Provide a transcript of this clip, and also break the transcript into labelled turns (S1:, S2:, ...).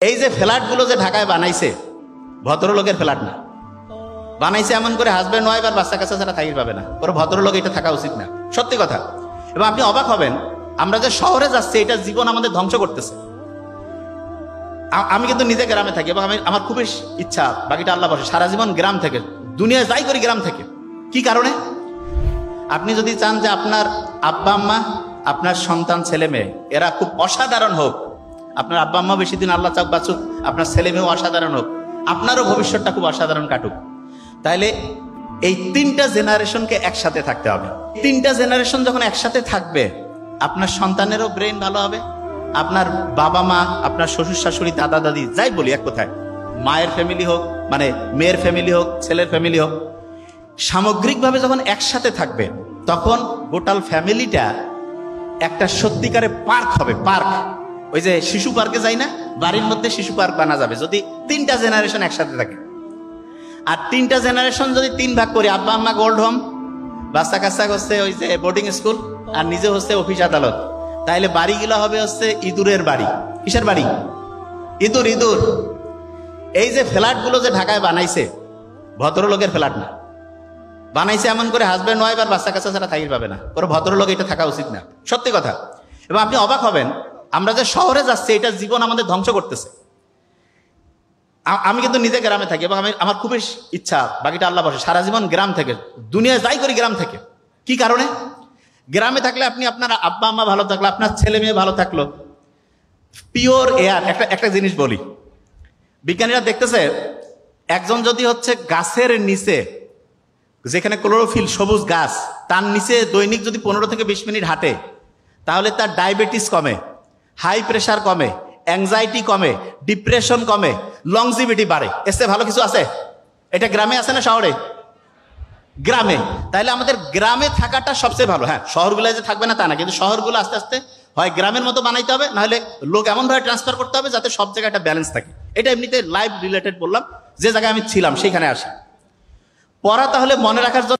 S1: এই যে ফ্ল্যাটগুলো যে ঢাকায় বানাইছে, ভদ্রলোকের ফ্ল্যাট না, বানাইছে এমন করে হাজব্যান্ড ওয়াইফ আর বাচ্চা কাচ্চা ছাড়া থাকির পাবে না। ওরা ভদ্রলোক, এটা থাকা উচিত না, সত্যি কথা। এবং আপনি অবাক হবেন, আমরা যে শহরে যাচ্ছি এটা জীবন আমাদের ধ্বংস করতেছে। আমি কিন্তু নিজে গ্রামে থাকি এবং আমার খুবই ইচ্ছা, বাকিটা আল্লাহ বসে, সারা জীবন গ্রাম থেকে দুনিয়া যাই করি গ্রাম থেকে। কি কারণে? আপনি যদি চান যে আপনার আব্বা আম্মা, আপনার সন্তান ছেলে মেয়ে এরা খুব অসাধারণ হোক, আপনার আব্বা আম্মা বেশি দিন আল্লাহ চাক বাঁচুক, আপনার ছেলে মেয়েও অসাধারণ হোক, আপনারও ভবিষ্যৎটা খুব অসাধারণ কাটুক, তাইলে এই তিনটা জেনারেশনকে একসাথে থাকতে হবে। তিনটা জেনারেশন যখন একসাথে থাকবে, আপনার সন্তানেরও ব্রেন ভালো হবে, আপনার বাবা মা, আপনার শ্বশুর শাশুড়ি, দাদা দাদি, যাই বলি এক কথায়, মায়ের ফ্যামিলি হোক, মানে মেয়ের ফ্যামিলি হোক, ছেলের ফ্যামিলি হোক, সামগ্রিকভাবে যখন একসাথে থাকবে তখন গোটাল ফ্যামিলিটা একটা সত্যিকারে পার্ক হবে। পার্ক, ওই যে শিশু পার্কে যাই না, বাড়ির মধ্যে শিশু পার্ক বানা যাবে যদি তিনটা জেনারেশন একসাথে থাকে। আর তিনটা জেনারেশন যদি তিন ভাগ করি, আব্বা আম্মা গোল্ড হোম, বাচ্চা কাচ্চা হচ্ছে ওই যে বোর্ডিং স্কুল, আর নিজে হচ্ছে অফিস আদালত, তাইলে বাড়িগুলো হবে হচ্ছে ইঁদুরের বাড়ি। কিসের বাড়ি? ইঁদুর। ইঁদুর। এই যে ফ্ল্যাটগুলো যে ঢাকায় বানাইছে, ভদ্রলোকের ফ্ল্যাট না, বানাইছে এমন করে হাজব্যান্ড ওয়াইফ আর বাচ্চা কাচ্চা ছাড়া থাকির পাবে না। ওরা ভদ্রলোক, এটা থাকা উচিত না, সত্যি কথা। এবং আপনি অবাক হবেন, আমরা যে শহরে যাচ্ছি এটা জীবন আমাদের ধ্বংস করতেছে। আমি কিন্তু নিজে গ্রামে থাকি এবং আমার খুবই ইচ্ছা, বাকিটা আল্লাহ বসে, সারা জীবন গ্রাম থেকে দুনিয়া যাই করি গ্রাম থেকে। কি কারণে? গ্রামে থাকলে আপনি আপনার আব্বা আম্মা ভালো থাকলো, আপনার ছেলে মেয়ে ভালো থাকলো, পিওর এয়ার। একটা জিনিস বলি, বিজ্ঞানীরা দেখতেছে, একজন যদি হচ্ছে গাছের নিচে, যেখানে ক্লোরোফিল, সবুজ গাছ, তার নিচে দৈনিক যদি 15 থেকে 20 মিনিট হাঁটে, তাহলে তার ডায়াবেটিস কমে, হাই প্রেশার কমে, অ্যাংজাইটি কমে, ডিপ্রেশন কমে, লংজিভিটি বাড়ে। এসে ভালো কিছু আছে? এটা গ্রামে আছে না শহরে? গ্রামে। তাহলে আমাদের গ্রামে থাকাটা সবচেয়ে ভালো। হ্যাঁ, শহরগুলো যে থাকবে না তা না, কিন্তু শহরগুলো আস্তে আস্তে হয় গ্রামের মতো বানাইতে হবে, নাহলে লোক এমনভাবে ট্রান্সফার করতে হবে যাতে সব জায়গায় একটা ব্যালেন্স থাকে। এটা এমনিতে লাইফ রিলেটেড বললাম, যে জায়গায় আমি ছিলাম সেখানে আসি। পড়া তাহলে মনে রাখার জন্য